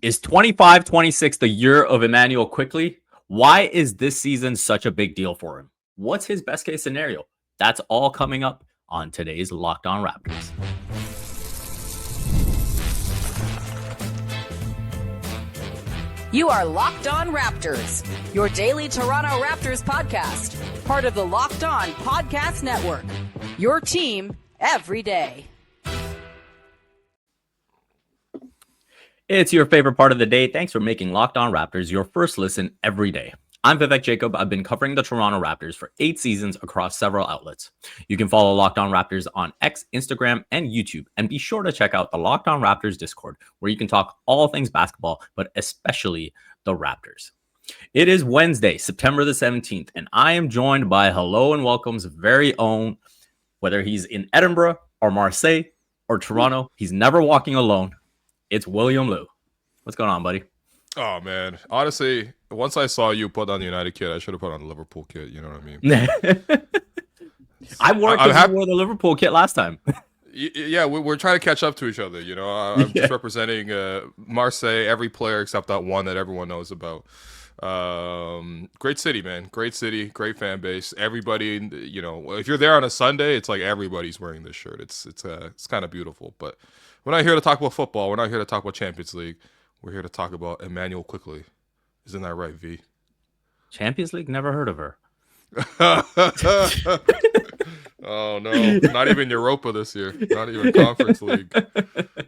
Is 25-26 the year of Immanuel Quickley? Why is this season such a big deal for him? What's his best case scenario? That's all coming up on today's Locked On Raptors. You are Locked On Raptors, your daily Toronto Raptors podcast, part of the Locked On Podcast Network. Your team every day. It's your favorite part of the day. Thanks for making Locked On Raptors your first listen every day. I'm Vivek Jacob. I've been covering the Toronto Raptors for 8 seasons across several outlets. You can follow Locked On Raptors on X, Instagram, and YouTube. And be sure to check out the Locked On Raptors Discord, where you can talk all things basketball, but especially the Raptors. It is Wednesday, September the 17th, and I am joined by Hello and Welcome's very own, whether he's in Edinburgh or Marseille or Toronto, he's never walking alone. It's William Liu. What's going on, buddy? Oh, man. Honestly, once I saw you put on the United kit, I should have put on the Liverpool kit. You know what I mean? I wore it because you wore the Liverpool kit last time. Yeah, we're trying to catch up to each other. You know, I'm just representing Marseille, every player except that one that everyone knows about. Great city, man. Great city, great fan base. Everybody, you know, if you're there on a Sunday, it's like everybody's wearing this shirt. It's kind of beautiful. But we're not here to talk about football. We're not here to talk about Champions League. We're here to talk about Immanuel Quickley. Isn't that right, V? Champions League? Never heard of her. Oh, no. Not even Europa this year. Not even Conference League.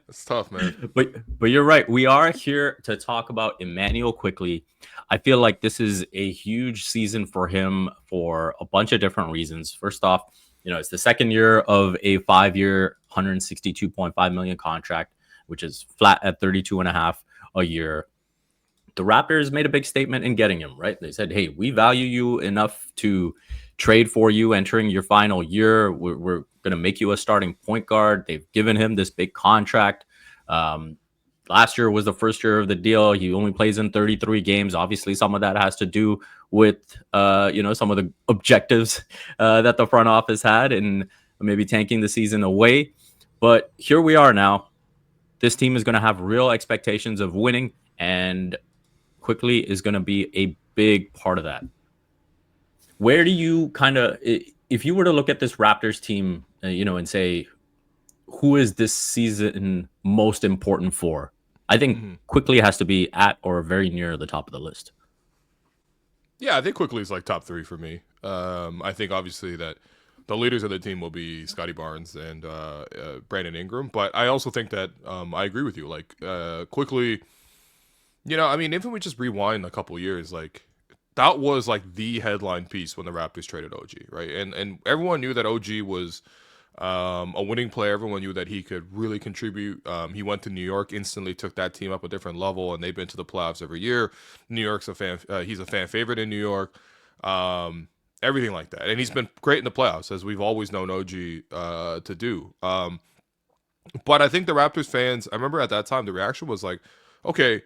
It's tough, man. But you're right. We are here to talk about Immanuel Quickley. I feel like this is a huge season for him for a bunch of different reasons. First off, you know, it's the second year of a 5-year, $162.5 million contract, which is flat at 32.5 a year. The Raptors made a big statement in getting him, right? They said, hey, we value you enough to trade for you entering your final year. We're going to make you a starting point guard. They've given him this big contract. Last year was the first year of the deal. He only plays in 33 games. Obviously, some of that has to do with, some of the objectives that the front office had and maybe tanking the season away. But here we are now. This team is going to have real expectations of winning, and Quickley is going to be a big part of that. Where do you if you were to look at this Raptors team, and say, who is this season most important for? I think Quickley has to be at or very near the top of the list. Yeah, I think Quickley is like top 3 for me. I think obviously that the leaders of the team will be Scotty Barnes and Brandon Ingram. But I also think that I agree with you. Like, Quickley, if we just rewind a couple years, like, that was like the headline piece when the Raptors traded OG, right? And everyone knew that OG was a winning player. Everyone knew that he could really contribute. He went to New York, instantly took that team up a different level, and they've been to the playoffs every year. New York's he's a fan favorite in New York. Everything like that. And he's been great in the playoffs, as we've always known OG to do. But I think the Raptors fans, I remember at that time, the reaction was like, okay,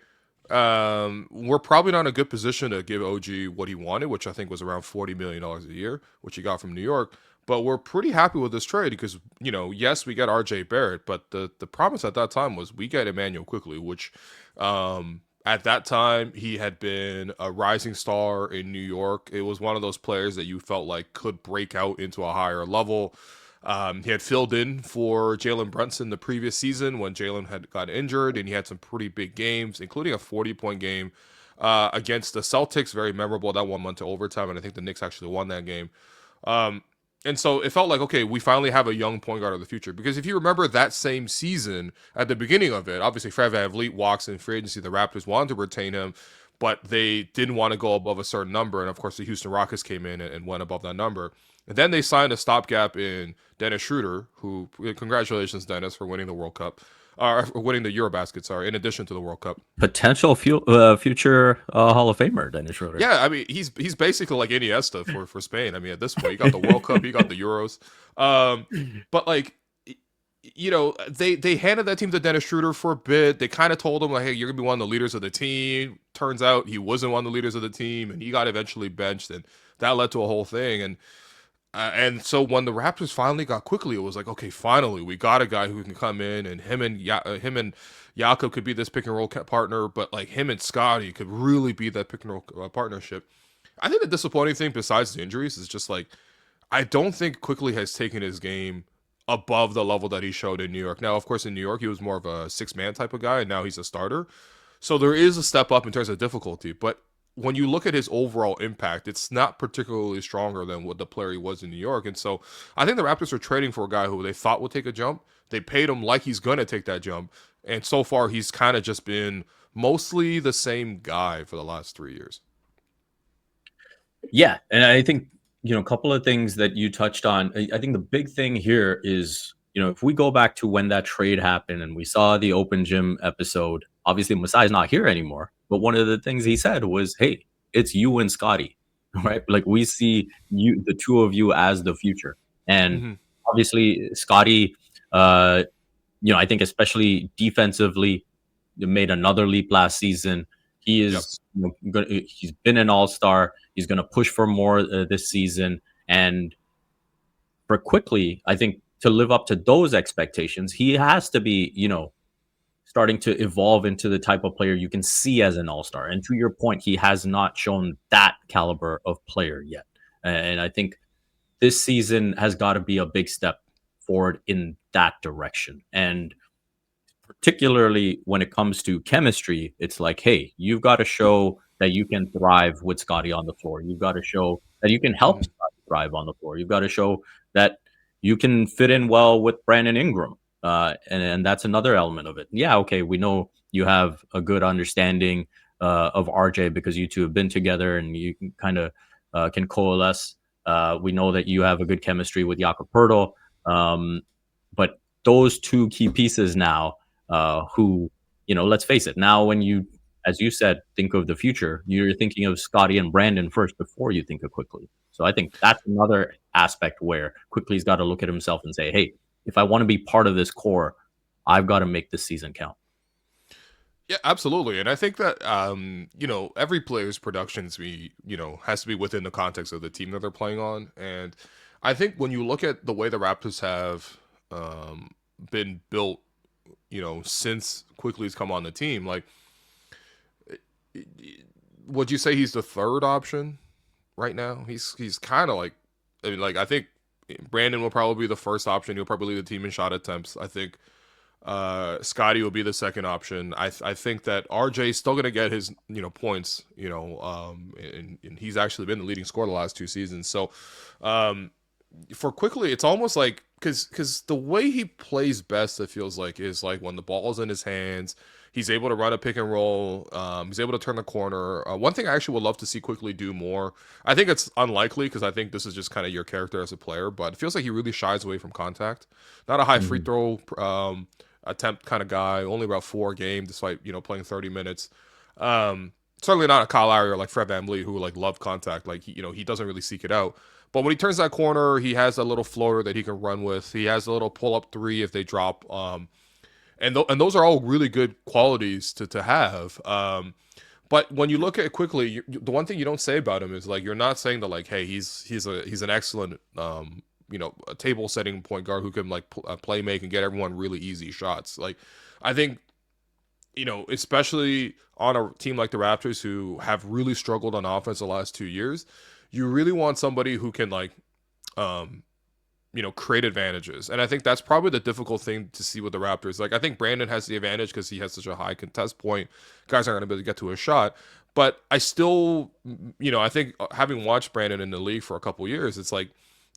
we're probably not in a good position to give OG what he wanted, which I think was around $40 million a year, which he got from New York. But we're pretty happy with this trade because, yes, we got RJ Barrett, but the promise at that time was we get Immanuel Quickley, which at that time, he had been a rising star in New York. It was one of those players that you felt like could break out into a higher level. He had filled in for Jalen Brunson the previous season when Jalen had got injured, and he had some pretty big games, including a 40-point game against the Celtics. Very memorable. That one went to overtime, and I think the Knicks actually won that game. And so it felt like, okay, we finally have a young point guard of the future. Because if you remember that same season, at the beginning of it, obviously Fred VanVleet walks in free agency. The Raptors wanted to retain him, but they didn't want to go above a certain number. And, of course, the Houston Rockets came in and went above that number. And then they signed a stopgap in Dennis Schroeder, who, congratulations, Dennis, for winning the World Cup. Winning the Eurobasket, in addition to the World Cup. Potential future Hall of Famer, Dennis Schroeder. Yeah, I mean, he's basically like Iniesta for Spain. I mean, at this point, he got the World Cup, he got the Euros. But, like, they handed that team to Dennis Schroeder for a bit. They kind of told him, like, hey, you're going to be one of the leaders of the team. Turns out he wasn't one of the leaders of the team, and he got eventually benched, and that led to a whole thing. And so when the Raptors finally got Quickley, it was like, okay, finally we got a guy who can come in, and him and Jakob could be this pick and roll partner, but like him and Scotty could really be that pick and roll partnership. I think the disappointing thing besides the injuries is just like I don't think Quickley has taken his game above the level that he showed in New York. Now, of course, in New York, he was more of a six-man type of guy, and now he's a starter. So there is a step up in terms of difficulty. But when you look at his overall impact, it's not particularly stronger than what the player he was in New York. And so I think the Raptors are trading for a guy who they thought would take a jump. They paid him like he's going to take that jump. And so far, he's kind of just been mostly the same guy for the last 3 years. Yeah, and I think, a couple of things that you touched on. I think the big thing here is, if we go back to when that trade happened and we saw the Open Gym episode, obviously Masai's not here anymore, but one of the things he said was, hey, it's you and Scotty, right? Like we see you, the two of you, as the future. And obviously Scotty, I think especially defensively, made another leap last season. He is he's been an all-star. He's going to push for more this season. And for Quickley, I think to live up to those expectations, he has to be, starting to evolve into the type of player you can see as an all-star. And to your point, he has not shown that caliber of player yet. And I think this season has got to be a big step forward in that direction. And particularly when it comes to chemistry, it's like, hey, you've got to show that you can thrive with Scotty on the floor. You've got to show that you can help Scotty thrive on the floor. You've got to show that you can fit in well with Brandon Ingram. And that's another element of it. Yeah, okay, we know you have a good understanding of RJ because you two have been together and you can kind of can coalesce. We know that you have a good chemistry with Jakob Poeltl. But those two key pieces now, who, let's face it, now when you, as you said, think of the future, you're thinking of Scotty and Brandon first before you think of Quickley. So I think that's another aspect where Quickley's got to look at himself and say, hey, if I want to be part of this core, I've got to make this season count. Yeah, absolutely. And I think that, every player's production has to be within the context of the team that they're playing on. And I think when you look at the way the Raptors have been built, since Quickley's come on the team, like, would you say he's the third option right now? He's kind of like, I think Brandon will probably be the first option. He'll probably lead the team in shot attempts. I think Scotty will be the second option. I think that RJ's still going to get his, points, and he's actually been the leading scorer the last 2 seasons. So for Quickley, it's almost like, because the way he plays best, it feels like, is like when the ball's in his hands, he's able to run a pick and roll. He's able to turn the corner. One thing I actually would love to see Quickley do more, I think it's unlikely because I think this is just kind of your character as a player, but it feels like he really shies away from contact. Not a high free throw attempt kind of guy, only about 4 a game despite, playing 30 minutes. Certainly not a Kyle Lowry or like Fred VanVleet who like love contact. Like, he doesn't really seek it out. But when he turns that corner, he has a little floater that he can run with. He has a little pull-up 3 if they drop. And those are all really good qualities to have. But when you look at it Quickley, the one thing you don't say about him is like, you're not saying that like, hey, he's an excellent a table setting point guard who can like play make and get everyone really easy shots. Like, I think, especially on a team like the Raptors who have really struggled on offense the last 2 years, you really want somebody who can like, create advantages. And I think that's probably the difficult thing to see with the Raptors. Like, I think Brandon has the advantage because he has such a high contest point. Guys aren't going to be able to get to a shot. But I still, I think having watched Brandon in the league for a couple years, it's like,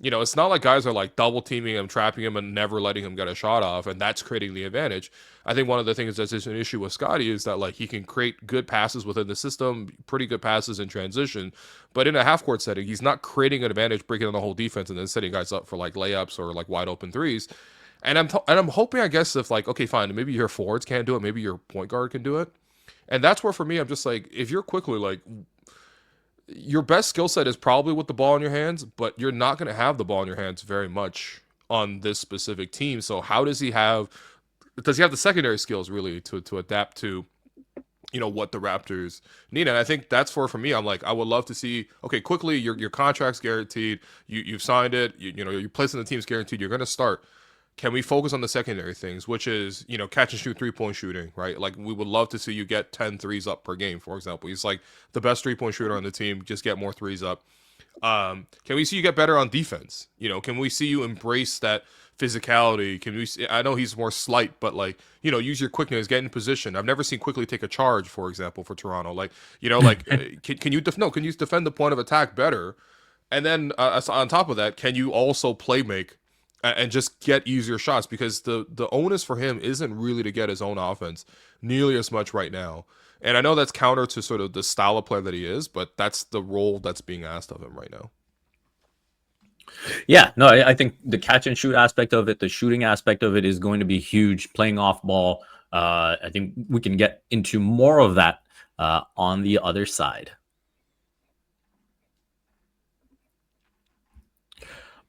it's not like guys are like double teaming him, trapping him, and never letting him get a shot off, and that's creating the advantage. I think one of the things that's an issue with Scotty is that like he can create good passes within the system, pretty good passes in transition, but in a half court setting, he's not creating an advantage, breaking down the whole defense, and then setting guys up for like layups or like wide open threes. And I'm hoping, I guess, if like, okay, fine, maybe your forwards can't do it, maybe your point guard can do it, and that's where for me, I'm just like, if you're Quickley, like, your best skill set is probably with the ball in your hands, but you're not going to have the ball in your hands very much on this specific team. So how does he have the secondary skills really to adapt to, what the Raptors need? And I think that's for me, I'm like, I would love to see, okay, Quickley, your contract's guaranteed. You've signed it. Your place in the team's guaranteed. You're going to start. can we focus on the secondary things, which is, catch and shoot 3-point shooting, right? Like, we would love to see you get 10 threes up per game, for example. He's like the best 3-point shooter on the team. Just get more threes up. Can we see you get better on defense? Can we see you embrace that physicality? Can we see, I know he's more slight, but like, use your quickness, get in position. I've never seen Quickly take a charge, for example, for Toronto. Like, can you can you defend the point of attack better? And then on top of that, can you also play make and just get easier shots? Because the onus for him isn't really to get his own offense nearly as much right now. And I know that's counter to sort of the style of player that he is, but that's the role that's being asked of him right now. Yeah, no, I think the catch and shoot aspect of it, the shooting aspect of it is going to be huge. Playing off ball, I think we can get into more of that on the other side.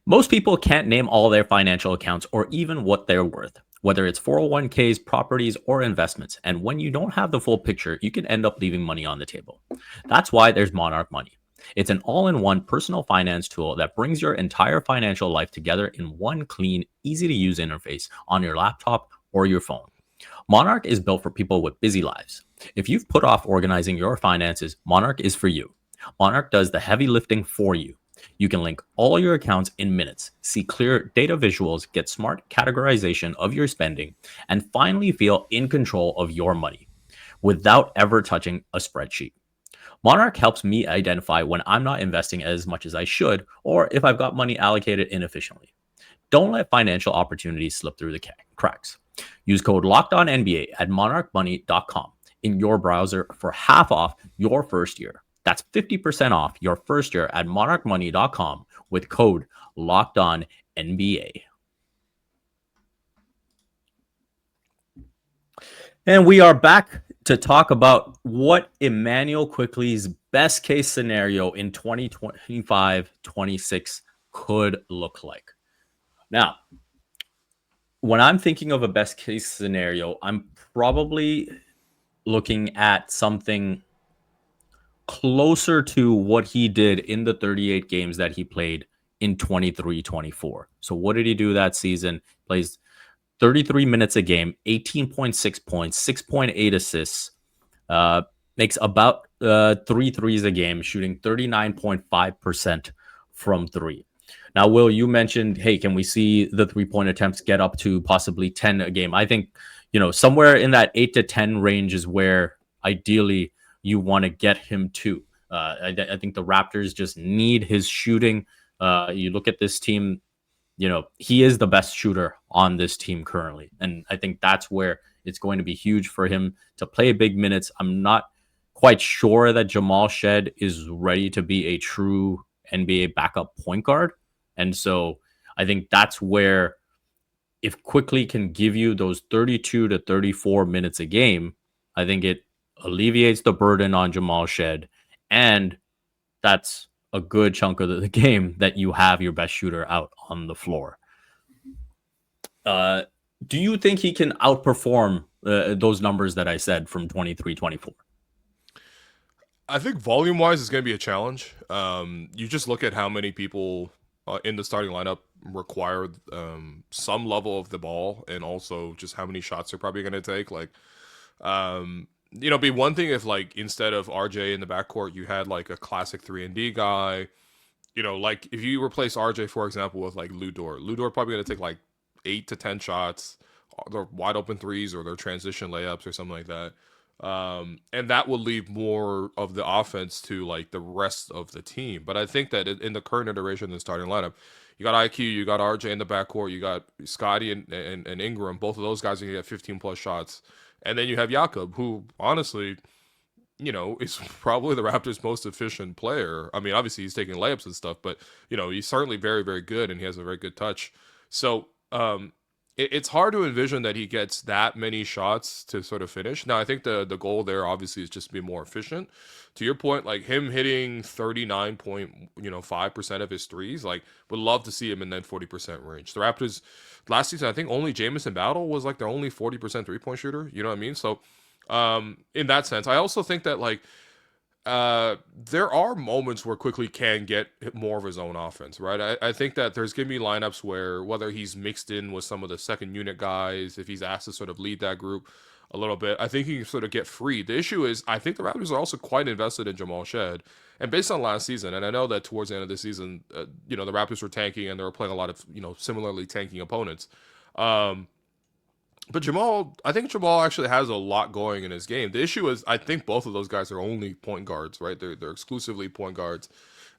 Most people can't name all their financial accounts or even what they're worth, whether it's 401ks, properties, or investments. And when you don't have the full picture, you can end up leaving money on the table. That's why there's Monarch Money. It's an all-in-one personal finance tool that brings your entire financial life together in one clean, easy-to-use interface on your laptop or your phone. Monarch is built for people with busy lives. If you've put off organizing your finances, Monarch is for you. Monarch does the heavy lifting for you. You can link all your accounts in minutes, see clear data visuals, get smart categorization of your spending, and finally feel in control of your money without ever touching a spreadsheet. Monarch helps me identify when I'm not investing as much as I should, or if I've got money allocated inefficiently. Don't let financial opportunities slip through the cracks. Use code LOCKEDONNBA at monarchmoney.com in your browser for half off your first year. That's 50% off your first year at monarchmoney.com with code LOCKEDONNBA. And we are back to talk about what Immanuel Quickley's best case scenario in 2025-26 could look like. Now, when I'm thinking of a best case scenario, I'm probably looking at something closer to what he did in the 38 games that he played in 23-24. So what did he do that season? Plays 33 minutes a game, 18.6 points, 6.8 assists, makes about 3 threes a game, shooting 39.5% from three. Now, Will, you mentioned, hey, can we see the 3-point attempts get up to possibly 10 a game? I think, somewhere in that 8 to 10 range is where ideally you want to get him to. I think the Raptors just need his shooting. You look at this team, he is the best shooter on this team currently. And I think that's where it's going to be huge for him to play big minutes. I'm not quite sure that Jamal Shed is ready to be a true NBA backup point guard. And so I think that's where, if Quickley can give you those 32 to 34 minutes a game, I think it alleviates the burden on Jamal Shed, and that's a good chunk of the game that you have your best shooter out on the floor. Do you think he can outperform those numbers that I said from 23-24? I think volume-wise is going to be a challenge. You just look at how many people in the starting lineup require some level of the ball, and also just how many shots they're probably going to take. Like, be one thing if, like, instead of RJ in the backcourt, you had like a classic 3-and-D guy. Like if you replace RJ, for example, with like Lu Dort probably going to take like 8 to 10 shots, their wide open threes or their transition layups or something like that. And that will leave more of the offense to like the rest of the team. But I think that in the current iteration of the starting lineup, you got IQ, you got RJ in the backcourt, you got Scotty and Ingram. Both of those guys are going to get 15 plus shots. And then you have Jacob, who honestly, is probably the Raptors' most efficient player. I mean, obviously he's taking layups and stuff, but he's certainly very, very good, and he has a very good touch. So it's hard to envision that he gets that many shots to sort of finish. Now, I think the goal there obviously is just to be more efficient. To your point, like him hitting 39.5% of his threes, like would love to see him in that 40% range. The Raptors last season, I think only Jamison Battle was like their only 40% 3-point shooter. You know what I mean? So in that sense, I also think that like there are moments where Quickly can get more of his own offense, right? I think that there's going to be lineups where whether he's mixed in with some of the second unit guys, if he's asked to sort of lead that group a little bit, I think he can sort of get free. The issue is, I think the Raptors are also quite invested in Jamal Shed. And based on last season, and I know that towards the end of the season, the Raptors were tanking and they were playing a lot of, similarly tanking opponents. Um, but I think Jamal actually has a lot going in his game. The issue is, I think both of those guys are only point guards, right? They're exclusively point guards,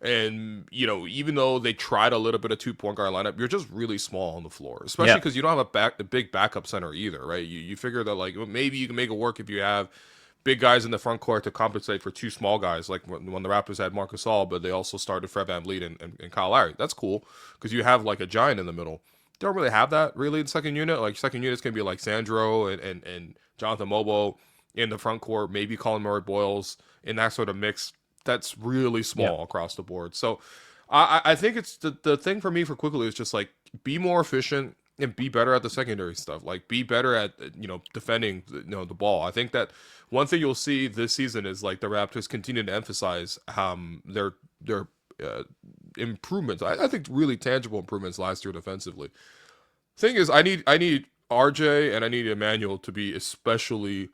and even though they tried a little bit of 2 point guard lineup, you're just really small on the floor, especially Yeah. because you don't have a big backup center either, right? You figure that like maybe you can make it work if you have big guys in the front court to compensate for 2 small guys, like when the Raptors had Marc Gasol, but they also started Fred VanVleet and Kyle Lowry. That's cool because you have like a giant in the middle. Don't really have that really in second unit. Like second units can be like Sandro and Jonathan Mobo in the front court, maybe Colin Murray Boyles in that sort of mix. That's really small across the board. So I think it's the thing for me for Quickly is just like be more efficient and be better at the secondary stuff. Like be better at defending the ball. I think that one thing you'll see this season is like the Raptors continue to emphasize their improvements. I think really tangible improvements last year defensively. Thing is, I need RJ and I need Immanuel to be especially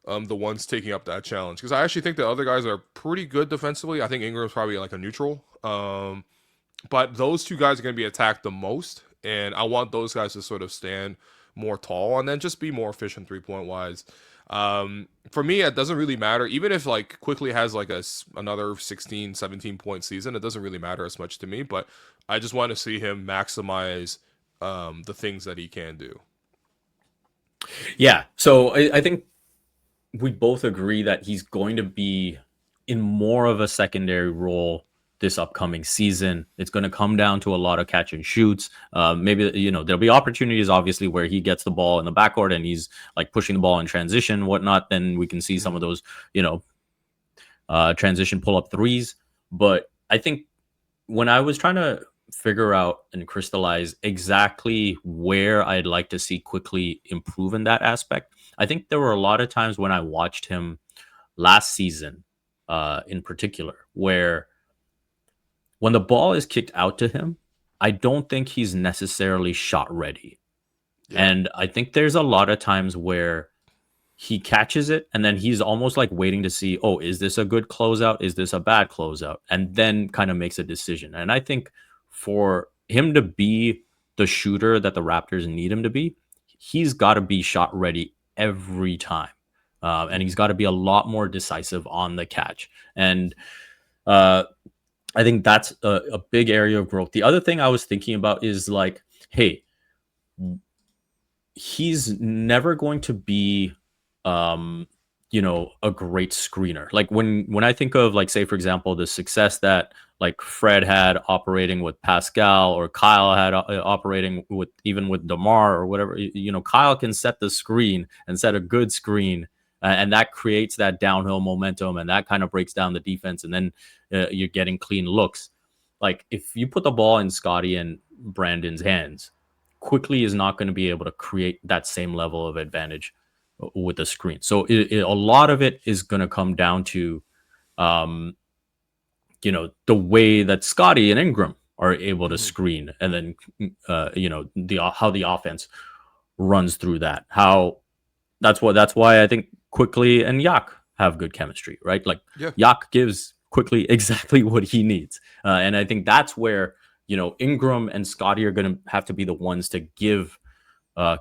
the ones taking up that challenge because I actually think the other guys are pretty good defensively. I think Ingram's probably like a neutral, but those 2 guys are going to be attacked the most, and I want those guys to sort of stand more tall and then just be more efficient 3-point wise. For me, it doesn't really matter. Even if like Quickly has like another 16, 17 point season, it doesn't really matter as much to me, but I just want to see him maximize the things that he can do. Yeah. So I think we both agree that he's going to be in more of a secondary role this upcoming season. It's going to come down to a lot of catch and shoots. Maybe, there'll be opportunities, obviously, where he gets the ball in the backcourt and he's like pushing the ball in transition, whatnot. Then we can see some of those, transition pull up threes. But I think when I was trying to figure out and crystallize exactly where I'd like to see Quickly improve in that aspect, I think there were a lot of times when I watched him last season, in particular, where when the ball is kicked out to him, I don't think he's necessarily shot ready. Yeah. And I think there's a lot of times where he catches it and then he's almost like waiting to see, oh, is this a good closeout? Is this a bad closeout? And then kind of makes a decision. And I think for him to be the shooter that the Raptors need him to be, he's got to be shot ready every time. And he's got to be a lot more decisive on the catch. And I think that's a big area of growth. The other thing I was thinking about is like, hey, he's never going to be, a great screener. Like when I think of like, say, for example, the success that like Fred had operating with Pascal or Kyle had operating with even with DeMar or whatever, Kyle can set the screen and set a good screen. And that creates that downhill momentum and that kind of breaks down the defense. And then you're getting clean looks. Like if you put the ball in Scotty and Brandon's hands, Quickly is not going to be able to create that same level of advantage with the screen. So a lot of it is going to come down to, the way that Scotty and Ingram are able to screen and then, how the offense runs through that. That's why I think Quickly and Yak have good chemistry, right? Like Yak gives Quickly exactly what he needs. And I think that's where, Ingram and Scotty are going to have to be the ones to give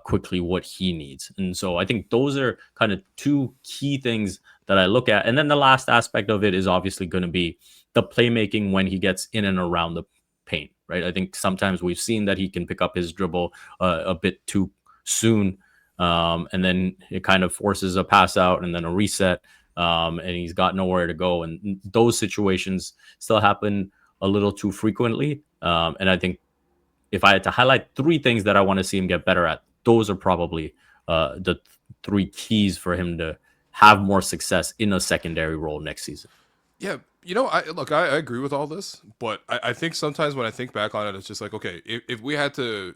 Quickly what he needs. And so I think those are kind of 2 key things that I look at. And then the last aspect of it is obviously going to be the playmaking when he gets in and around the paint, right? I think sometimes we've seen that he can pick up his dribble a bit too soon. And then it kind of forces a pass out and then a reset. And he's got nowhere to go. And those situations still happen a little too frequently. And I think if I had to highlight 3 things that I want to see him get better at, those are probably the 3 keys for him to have more success in a secondary role next season. Yeah. I agree with all this, but I think sometimes when I think back on it, it's just like, okay, if we had to,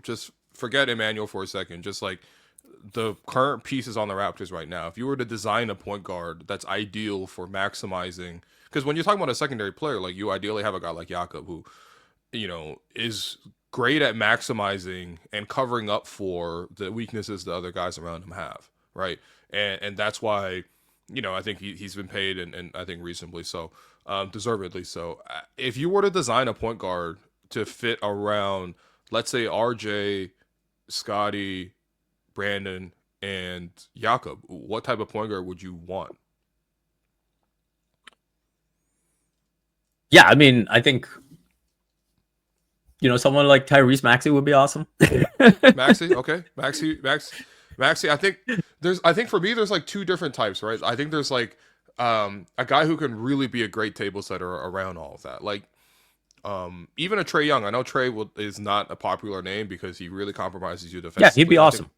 just forget Immanuel for a second, just like the current pieces on the Raptors right now, if you were to design a point guard that's ideal for maximizing, because when you're talking about a secondary player, like you ideally have a guy like Jakob who, is great at maximizing and covering up for the weaknesses the other guys around him have, right? And that's why, I think he's been paid and I think reasonably so, deservedly so. If you were to design a point guard to fit around, let's say RJ, Scotty, Brandon, and Jakob, what type of point guard would you want? Yeah, I mean, I think someone like Tyrese Maxey would be awesome. Maxey, okay, Maxey. I think for me, there's like two different types, right? I think there's like a guy who can really be a great table setter around all of that, like. Even a Trae Young. I know Trae is not a popular name because he really compromises you defensively. Yeah, he'd be awesome.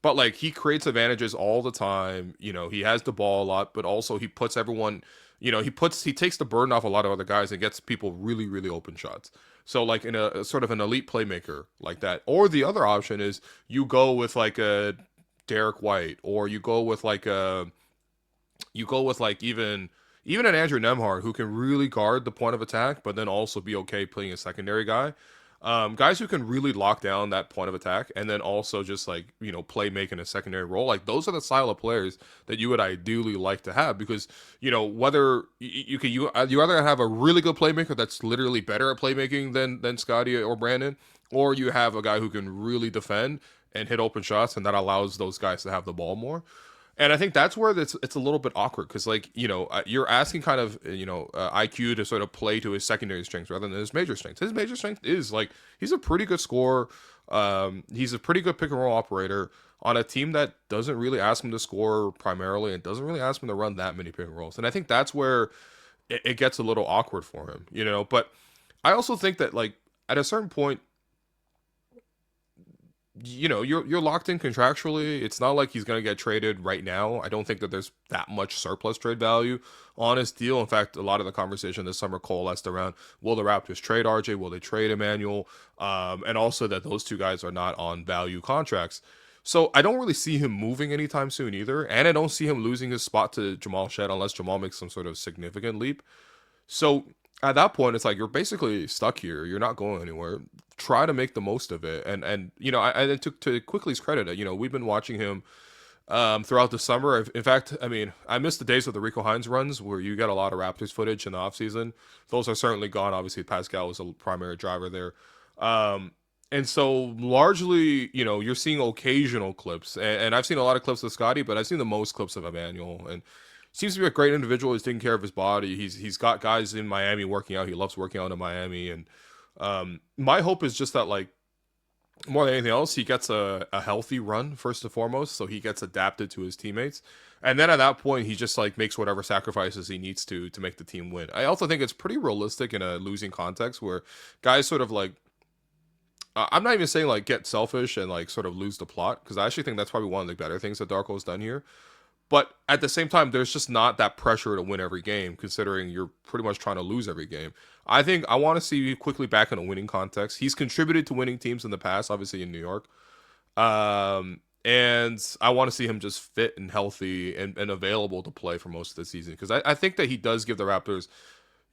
But like he creates advantages all the time. He has the ball a lot, but also he puts everyone. He takes the burden off a lot of other guys and gets people really, really open shots. So like in a sort of an elite playmaker like that. Or the other option is you go with like a Derek White, or you go with like even an Andrew Nembhard who can really guard the point of attack, but then also be okay playing a secondary guy. Guys who can really lock down that point of attack and then also just like, play making a secondary role. Like those are the style of players that you would ideally like to have because, whether you either have a really good playmaker that's literally better at playmaking than Scotty or Brandon, or you have a guy who can really defend and hit open shots, and that allows those guys to have the ball more. And I think that's where it's a little bit awkward because, like, you're asking kind of, IQ to sort of play to his secondary strengths rather than his major strengths. His major strength is, like, he's a pretty good scorer. He's a pretty good pick-and-roll operator on a team that doesn't really ask him to score primarily and doesn't really ask him to run that many pick-and-rolls. And I think that's where it gets a little awkward for him, But I also think that, like, at a certain point, you're locked in contractually. It's not like he's going to get traded right now. I don't think that there's that much surplus trade value on his deal. In fact, a lot of the conversation this summer coalesced around, will the Raptors trade RJ? Will they trade Immanuel? And also that those two guys are not on value contracts. So I don't really see him moving anytime soon either. And I don't see him losing his spot to Jamal Shed unless Jamal makes some sort of significant leap. So at that point, it's like you're basically stuck here. You're not going anywhere. Try to make the most of it. And I took to Quickley's credit, we've been watching him throughout the summer. In fact, I mean, I missed the days of the Rico Hines runs where you get a lot of Raptors footage in the offseason. Those are certainly gone. Obviously, Pascal was a primary driver there. And so largely, you're seeing occasional clips. And I've seen a lot of clips of Scotty, but I've seen the most clips of Immanuel. And seems to be a great individual. He's taking care of his body. He's got guys in Miami working out. He loves working out in Miami. And my hope is just that, like, more than anything else, he gets a healthy run first and foremost, so he gets adapted to his teammates. And then at that point, he just like makes whatever sacrifices he needs to make the team win. I also think it's pretty realistic in a losing context where guys sort of like, I'm not even saying like get selfish and like sort of lose the plot, because I actually think that's probably one of the better things that Darko's done here. But at the same time, there's just not that pressure to win every game, considering you're pretty much trying to lose every game. I think I want to see you Quickley back in a winning context. He's contributed to winning teams in the past, obviously in New York. And I want to see him just fit and healthy and available to play for most of the season. Because I think that he does give the Raptors,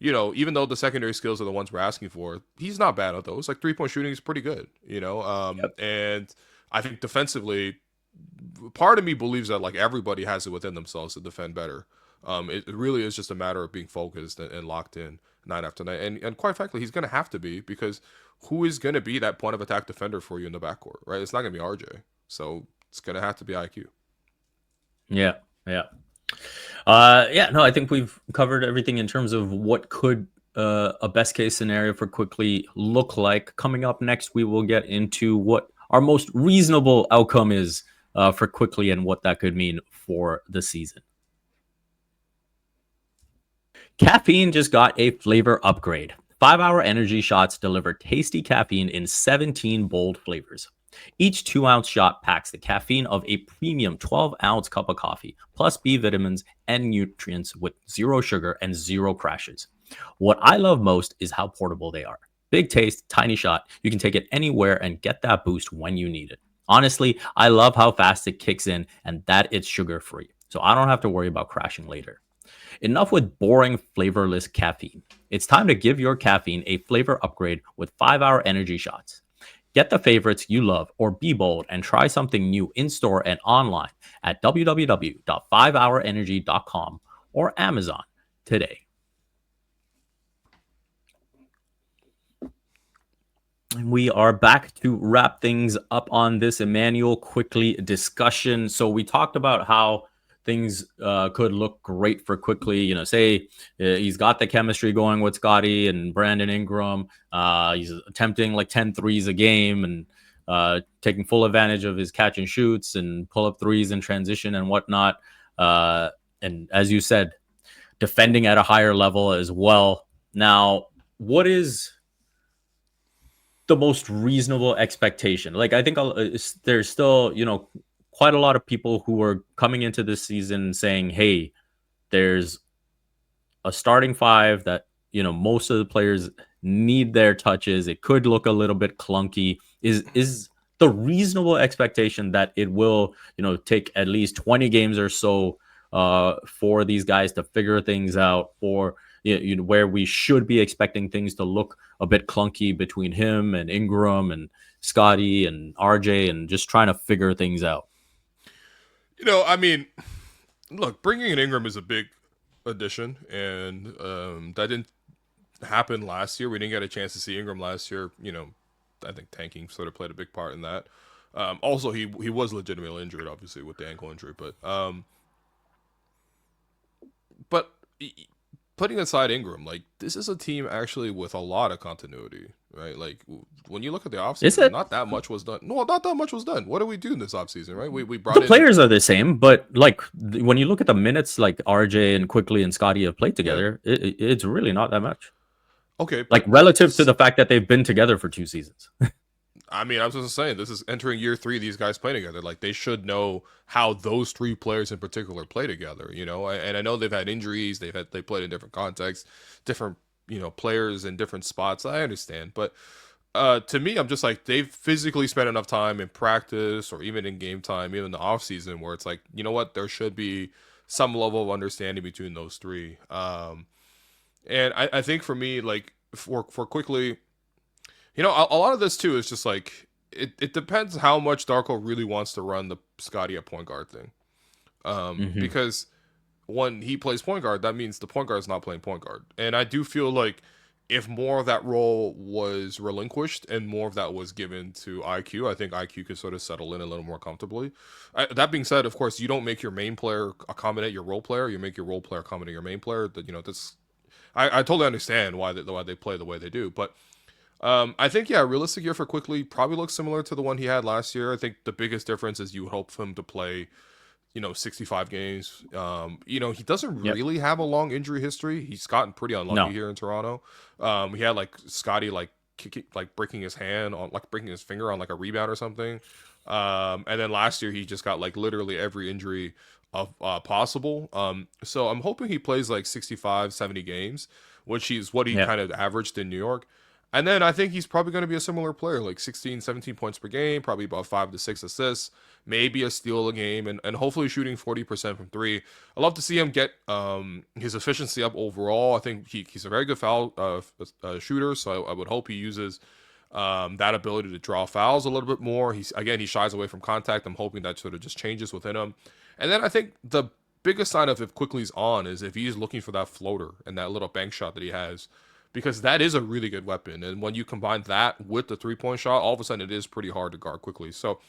even though the secondary skills are the ones we're asking for, he's not bad at those. Like 3-point shooting is pretty good, Yep. And I think defensively, part of me believes that like everybody has it within themselves to defend better. It really is just a matter of being focused and locked in night after night. And quite frankly, he's going to have to be, because who is going to be that point of attack defender for you in the backcourt, right? It's not going to be RJ. So it's going to have to be IQ. Yeah. No, I think we've covered everything in terms of what could a best case scenario for Quickley look like. Coming up next, we will get into what our most reasonable outcome is for Quickley and what that could mean for the season. Caffeine just got a flavor upgrade. 5-hour energy shots deliver tasty caffeine in 17 bold flavors. Each 2-ounce shot packs the caffeine of a premium 12-ounce cup of coffee, plus B vitamins and nutrients with 0 sugar and 0 crashes. What I love most is how portable they are. Big taste, tiny shot. You can take it anywhere and get that boost when you need it. Honestly, I love how fast it kicks in and that it's sugar free, so I don't have to worry about crashing later. Enough with boring, flavorless caffeine. It's time to give your caffeine a flavor upgrade with 5-hour energy shots. Get the favorites you love or be bold and try something new in store and online at www.5hourenergy.com or Amazon today. And we are back to wrap things up on this Immanuel Quickley discussion. So we talked about how things could look great for Quickley. You know, say he's got the chemistry going with Scotty and Brandon Ingram. He's attempting like 10 threes a game and taking full advantage of his catch and shoots and pull up threes in transition and whatnot. And as you said, defending at a higher level as well. Now, what is the most reasonable expectation? Like, I think there's still, quite a lot of people who are coming into this season saying, hey, there's a starting five that, most of the players need their touches. It could look a little bit clunky. Is the reasonable expectation that it will, take at least 20 games or so for these guys to figure things out, or where we should be expecting things to look a bit clunky between him and Ingram and Scotty and RJ and just trying to figure things out? I mean, look, bringing in Ingram is a big addition, and that didn't happen last year. We didn't get a chance to see Ingram last year. I think tanking sort of played a big part in that. Also, he was legitimately injured, obviously, with the ankle injury, but putting aside Ingram, like, this is a team actually with a lot of continuity, right? Like, when you look at the offseason, not that much was done. No, not that much was done. What do we do in this offseason, right? We brought the players are the same, but like when you look at the minutes, like RJ and Quickley and Scotty have played together, it's really not that much. Okay, like relative to the fact that they've been together for 2 seasons. I mean, I was just saying, this is entering year 3. These guys play together. Like, they should know how those 3 players in particular play together. And I know they've had injuries. They played in different contexts, different players in different spots. I understand, but to me, I'm just like, they've physically spent enough time in practice or even in game time, even in the off season, where it's like, you know what, there should be some level of understanding between those 3. And I think for me, like, for Quickley, a lot of this too is just like, it depends how much Darko really wants to run the Scotty at point guard thing. Because when he plays point guard, that means the point guard is not playing point guard. And I do feel like if more of that role was relinquished and more of that was given to IQ, I think IQ could sort of settle in a little more comfortably. That being said, of course, you don't make your main player accommodate your role player. You make your role player accommodate your main player. That's I totally understand why they play the way they do, but I think, a realistic year for Quickley probably looks similar to the one he had last year. I think the biggest difference is you hope for him to play, 65 games. He doesn't really have a long injury history. He's gotten pretty unlucky here in Toronto. He had like Scotty breaking his hand on, like breaking his finger on like a rebound or something. And then last year he just got like literally every injury of possible. So I'm hoping he plays like 65, 70 games, which is what he kind of averaged in New York. And then I think he's probably going to be a similar player, like 16, 17 points per game, probably about 5 to 6 assists, maybe a steal a game, and hopefully shooting 40% from 3. I love to see him get his efficiency up overall. I think he's a very good foul shooter, so I would hope he uses that ability to draw fouls a little bit more. He shies away from contact. I'm hoping that sort of just changes within him. And then I think the biggest sign of if Quickley's on is if he's looking for that floater and that little bank shot that he has, because that is a really good weapon. And when you combine that with the 3-point shot, all of a sudden it is pretty hard to guard Quickley. So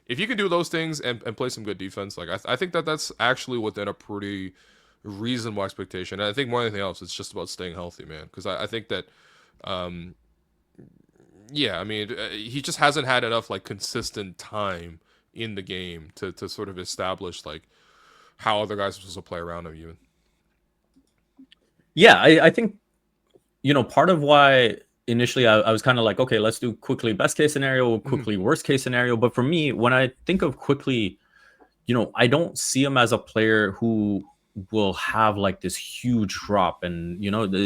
if you can do those things and play some good defense, like I think that's actually within a pretty reasonable expectation. And I think more than anything else, it's just about staying healthy, man. Because I think that, he just hasn't had enough like consistent time in the game to sort of establish like how other guys are supposed to play around him even. Yeah, I think, part of why initially I was kind of like, okay, let's do Quickley best case scenario, Quickley worst case scenario. But for me, when I think of Quickley, I don't see him as a player who will have like this huge drop. And,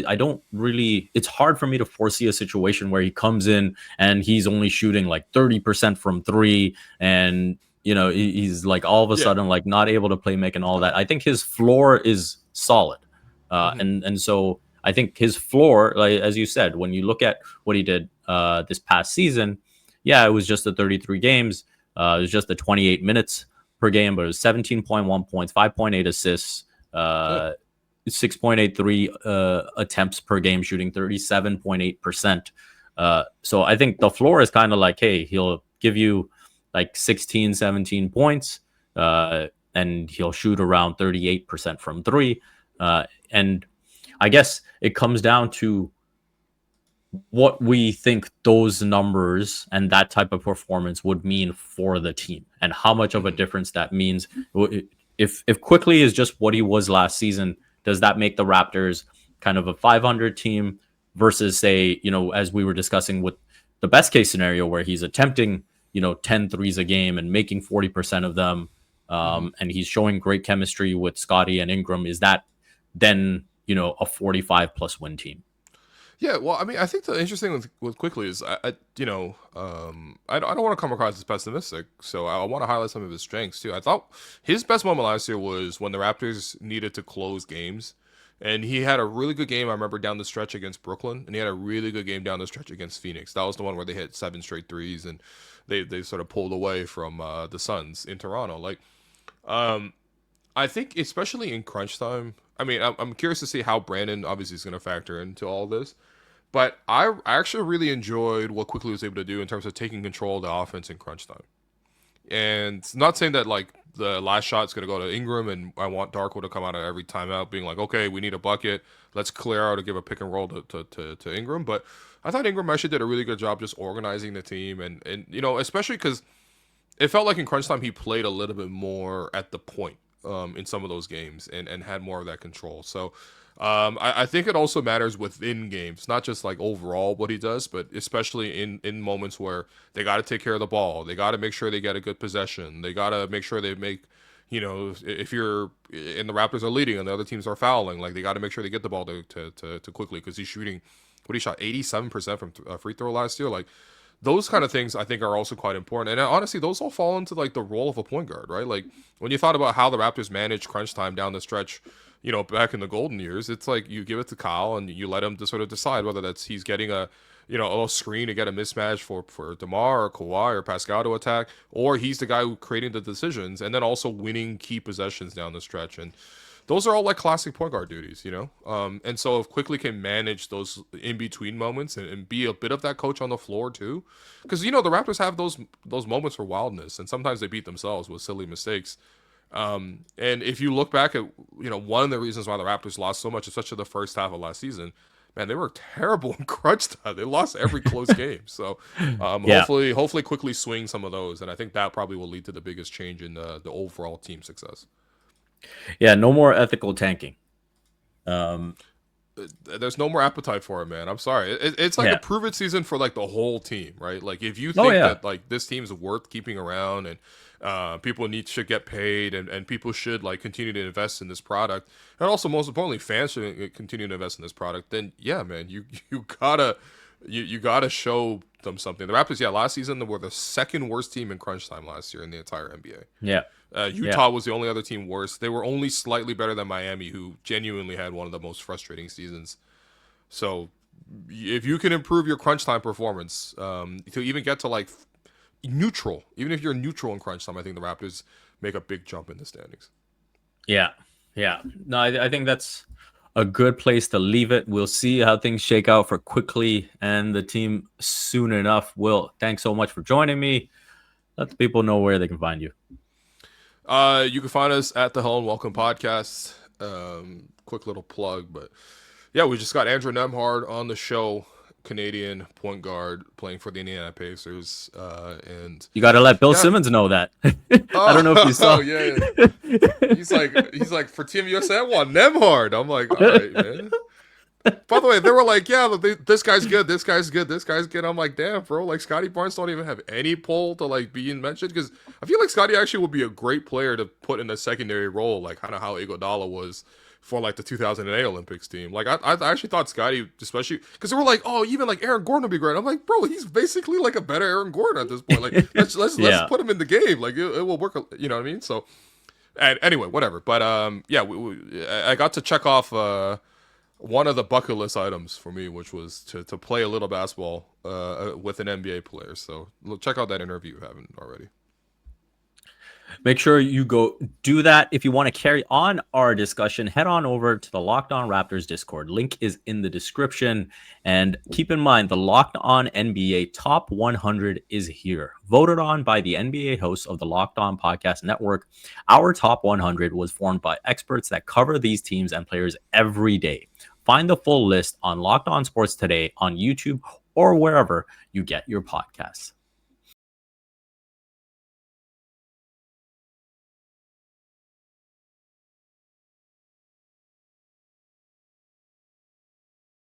I don't really, it's hard for me to foresee a situation where he comes in and he's only shooting like 30% from three. And, he's like all of a Yeah. sudden like not able to play make and all that. I think his floor is solid. Hmm. And so I think his floor, like as you said, when you look at what he did this past season, yeah, it was just the 33 games. It was just the 28 minutes per game, but it was 17.1 points, 5.8 assists, Yeah. 6.83 attempts per game, shooting 37.8%. So I think the floor is kind of like, hey, he'll give you like 16, 17 points, and he'll shoot around 38% from three. And I guess it comes down to what we think those numbers and that type of performance would mean for the team and how much of a Hmm. difference that means. If Quickly is just what he was last season, does that make the Raptors kind of a 500 team versus, say, as we were discussing with the best case scenario where he's attempting 10 threes a game and making 40% of them, Hmm. and he's showing great chemistry with Scotty and Ingram, is that then a 45 plus win team? Yeah, well, I mean, I think the interesting with Quickly is, I don't want to come across as pessimistic, so I want to highlight some of his strengths too. I thought his best moment last year was when the Raptors needed to close games, and he had a really good game. I remember down the stretch against Brooklyn, and he had a really good game down the stretch against Phoenix. That was the one where they hit 7 straight threes, and they sort of pulled away from the Suns in Toronto. Like, um, I think especially in crunch time. I mean, I'm curious to see how Brandon obviously is going to factor into all this. But I actually really enjoyed what Quickly was able to do in terms of taking control of the offense in crunch time. And not saying that like the last shot's going to go to Ingram and I want Darko to come out of every timeout being like, okay, we need a bucket. Let's clear out to give a pick and roll to Ingram. But I thought Ingram actually did a really good job just organizing the team. And especially because it felt like in crunch time he played a little bit more at the point in some of those games and had more of that control. So I think it also matters within games, not just like overall what he does, but especially in moments where they got to take care of the ball. They got to make sure they get a good possession. They got to make sure they make, if you're and the Raptors are leading and the other teams are fouling, like they got to make sure they get the ball to Quickly because he's shooting, what he shot 87% from free throw last year. Like those kind of things I think are also quite important. And honestly, those all fall into like the role of a point guard, right? Like when you thought about how the Raptors managed crunch time down the stretch, back in the golden years, it's like you give it to Kyle and you let him to sort of decide whether that's he's getting a little screen to get a mismatch for DeMar or Kawhi or Pascal to attack, or he's the guy who creating the decisions and then also winning key possessions down the stretch. And those are all like classic point guard duties. And so if Quickly can manage those in between moments and be a bit of that coach on the floor too, because the Raptors have those moments for wildness and sometimes they beat themselves with silly mistakes. And if you look back at one of the reasons why the Raptors lost so much, especially the first half of last season, man, they were terrible in crunch time. They lost every close game. So Yeah. hopefully Quickly swing some of those, and I think that probably will lead to the biggest change in the overall team success. Yeah, no more ethical tanking. Um, There's no more appetite for it, man. I'm sorry. It's like a yeah. prove it season for like the whole team, right? Like if you Oh think yeah. that like this team's worth keeping around and people should get paid and people should like continue to invest in this product, and also most importantly, fans should continue to invest in this product. Then yeah, man, you gotta you gotta show them something. The Raptors, yeah, last season they were the second worst team in crunch time last year in the entire NBA. Yeah. Yeah. Utah was the only other team worse. They were only slightly better than Miami, who genuinely had one of the most frustrating seasons. So, if you can improve your crunch time performance to even get to like neutral, even if you're neutral in crunch time, I think the Raptors make a big jump in the standings. Yeah. Yeah. No, I think that's a good place to leave it. We'll see how things shake out for Quickly and the team soon enough. Will, thanks so much for joining me. Let the people know where they can find you. You can find us at the Hello and Welcome podcast. Quick little plug, but yeah, we just got Andrew Nemhard on the show, Canadian point guard playing for the Indiana Pacers. And You got to let Bill yeah, Simmons know that. I don't know if you saw. oh yeah, he's like for Team USA, I want Nemhard. I'm like, all right, man. By the way, they were like, yeah, this guy's good, this guy's good, this guy's good. I'm like, damn, bro, like Scotty Barnes don't even have any pull to like being mentioned, because I feel like Scotty actually would be a great player to put in a secondary role, like kind of how Iguodala was for like the 2008 Olympics team. Like I actually thought Scotty, especially because they were like, oh, even like Aaron Gordon would be great. I'm like, bro, he's basically like a better Aaron Gordon at this point. Like let's put him in the game. Like it will work. You know what I mean? So and anyway, whatever. But yeah, I got to check off one of the bucket list items for me, which was to play a little basketball with an NBA player. So check out that interview if you haven't already. Make sure you go do that. If you want to carry on our discussion, head on over to the Locked On Raptors Discord. Link is in the description. And keep in mind, the Locked On NBA Top 100 is here. Voted on by the NBA hosts of the Locked On Podcast Network. Our Top 100 was formed by experts that cover these teams and players every day. Find the full list on Locked On Sports Today on YouTube or wherever you get your podcasts.